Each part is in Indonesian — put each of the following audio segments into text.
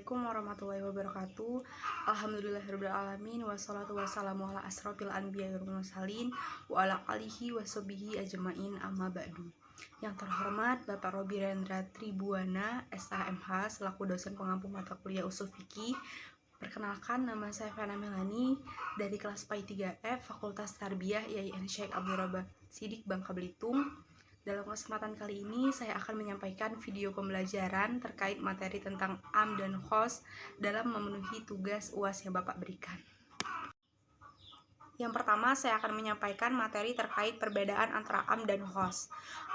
Assalamualaikum warahmatullahi wabarakatuh. Alhamdulillahirrahmanirrahim. Wassalatu wassalamu ala asrofil anbiya wal mursalin wa ala alihi washabihi ajmain, amma ba'du. Yang terhormat Bapak Robi Rendra Tribuana, SHMH, selaku dosen pengampu mata kuliah usul fikih. Perkenalkan, nama saya Fana Melani dari kelas PAI 3F Fakultas Tarbiyah IAIN Syekh Abdul Rabah Sidik, Bangka Belitung. Dalam kesempatan kali ini saya akan menyampaikan video pembelajaran terkait materi tentang am dan khos dalam memenuhi tugas UAS yang Bapak berikan. Yang pertama, saya akan menyampaikan materi terkait perbedaan antara am dan khos.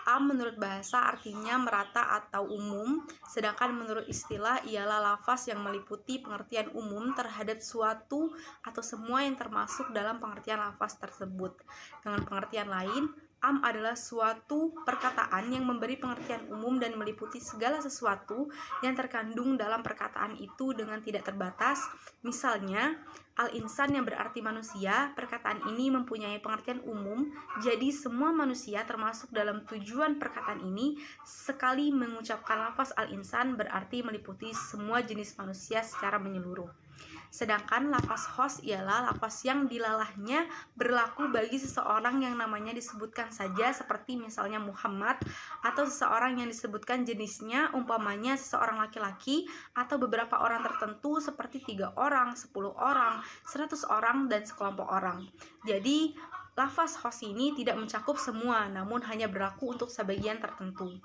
Am menurut bahasa artinya merata atau umum, sedangkan menurut istilah ialah lafaz yang meliputi pengertian umum terhadap suatu atau semua yang termasuk dalam pengertian lafaz tersebut. Dengan pengertian lain, am adalah suatu perkataan yang memberi pengertian umum dan meliputi segala sesuatu yang terkandung dalam perkataan itu dengan tidak terbatas. Misalnya, al-insan yang berarti manusia, perkataan ini mempunyai pengertian umum, jadi semua manusia termasuk dalam tujuan perkataan ini. Sekali mengucapkan lafaz al-insan berarti meliputi semua jenis manusia secara menyeluruh. Sedangkan lafaz khos ialah lafaz yang dilalahnya berlaku bagi seseorang yang namanya disebutkan saja, seperti misalnya Muhammad, atau seseorang yang disebutkan jenisnya, umpamanya seseorang laki-laki, atau beberapa orang tertentu seperti 3 orang, 10 orang, 100 orang, dan sekelompok orang. Jadi lafaz khos ini tidak mencakup semua, namun hanya berlaku untuk sebagian tertentu.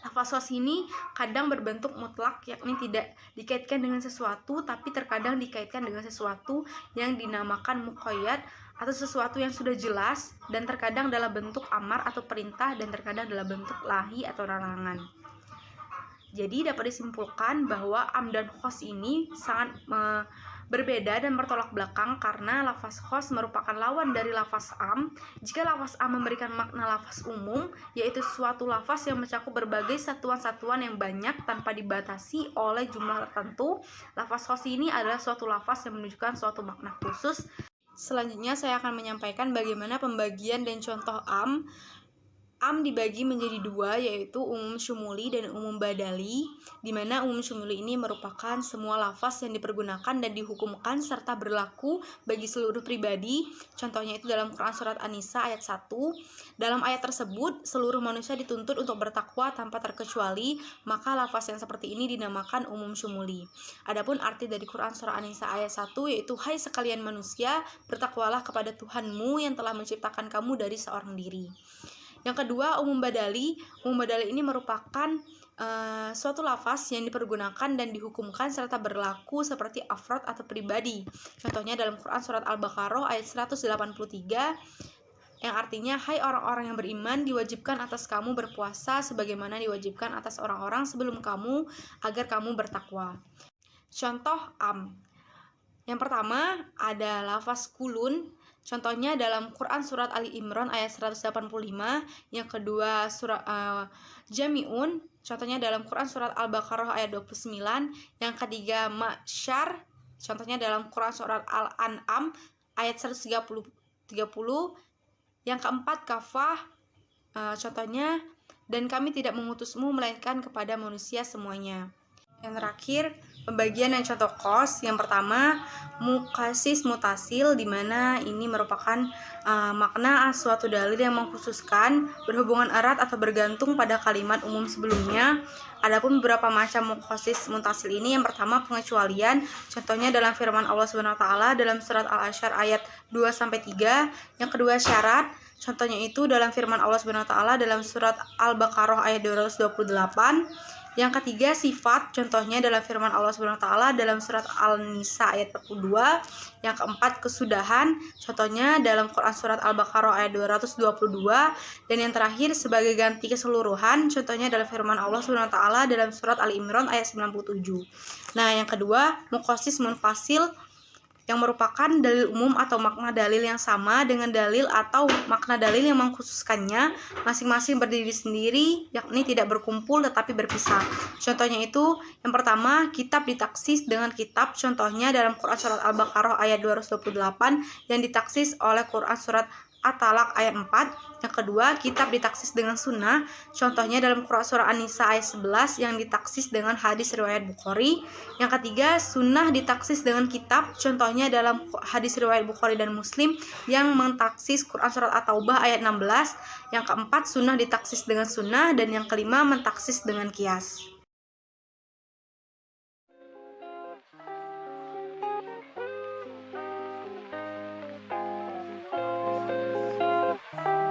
Lafaz khos ini kadang berbentuk mutlak, yakni tidak dikaitkan dengan sesuatu, tapi terkadang dikaitkan dengan sesuatu yang dinamakan muqayyad atau sesuatu yang sudah jelas, dan terkadang dalam bentuk amar atau perintah, dan terkadang dalam bentuk lahi atau larangan. Jadi dapat disimpulkan bahwa am dan khos ini sangat berbeda dan bertolak belakang, karena lafaz khos merupakan lawan dari lafaz am. Jika lafaz am memberikan makna lafaz umum, yaitu suatu lafaz yang mencakup berbagai satuan-satuan yang banyak tanpa dibatasi oleh jumlah tertentu, lafaz khos ini adalah suatu lafaz yang menunjukkan suatu makna khusus. Selanjutnya saya akan menyampaikan bagaimana pembagian dan contoh am. Am dibagi menjadi dua, yaitu umum syumuli dan umum badali, di mana umum syumuli ini merupakan semua lafaz yang dipergunakan dan dihukumkan serta berlaku bagi seluruh pribadi. Contohnya itu dalam Quran Surat An-Nisa ayat 1. Dalam ayat tersebut, seluruh manusia dituntut untuk bertakwa tanpa terkecuali, maka lafaz yang seperti ini dinamakan umum syumuli. Adapun arti dari Quran Surat An-Nisa ayat 1 yaitu, hai sekalian manusia, bertakwalah kepada Tuhanmu yang telah menciptakan kamu dari seorang diri. Yang kedua, umum badali. Umum badali ini merupakan suatu lafaz yang dipergunakan dan dihukumkan serta berlaku seperti afrod atau pribadi. Contohnya dalam Quran Surat Al-Baqarah ayat 183 yang artinya, hai orang-orang yang beriman, diwajibkan atas kamu berpuasa sebagaimana diwajibkan atas orang-orang sebelum kamu agar kamu bertakwa. Contoh am. Yang pertama ada lafaz kulun. Contohnya dalam Quran Surat Ali Imran ayat 185. Yang kedua surat Jami'un. Contohnya dalam Quran Surat Al-Baqarah ayat 29. Yang ketiga Ma'syar. Contohnya dalam Quran Surat Al-An'am ayat 130. Yang keempat kafah. Contohnya, dan kami tidak mengutusmu melainkan kepada manusia semuanya. Yang terakhir, pembagian dan contoh khos. Yang pertama, mukasis mutasil, di mana ini merupakan makna suatu dalil yang mengkhususkan, berhubungan erat atau bergantung pada kalimat umum sebelumnya. Adapun beberapa macam mukasis mutasil ini, yang pertama pengecualian. Contohnya dalam firman Allah Subhanahu wa taala dalam surat Al-Asyr ayat 2-3. Yang kedua syarat. Contohnya itu dalam firman Allah Subhanahu wa taala dalam surat Al-Baqarah ayat 228. Yang ketiga sifat, contohnya dalam firman Allah Subhanahu wa taala dalam surat Al-Nisa ayat 42. Yang keempat kesudahan, contohnya dalam Quran Surat Al-Baqarah ayat 222. Dan yang terakhir sebagai ganti keseluruhan, contohnya dalam firman Allah Subhanahu wa taala dalam surat Al-Imran ayat 97. Nah, yang kedua mukosis munfasil, yang merupakan dalil umum atau makna dalil yang sama dengan dalil atau makna dalil yang mengkhususkannya, masing-masing berdiri sendiri, yakni tidak berkumpul tetapi berpisah. Contohnya itu, yang pertama kitab ditaksis dengan kitab, contohnya dalam Quran Surat Al-Baqarah ayat 228 yang ditaksis oleh Quran Surat At-Talaq ayat 4. Yang kedua, kitab ditaksis dengan sunnah. Contohnya dalam surah An-Nisa ayat 11 yang ditaksis dengan hadis riwayat Bukhari. Yang ketiga, sunnah ditaksis dengan kitab. Contohnya dalam hadis riwayat Bukhari dan Muslim yang mentaksis Quran surat At-Taubah ayat 16. Yang keempat, sunnah ditaksis dengan sunnah. Dan yang kelima, mentaksis dengan kias.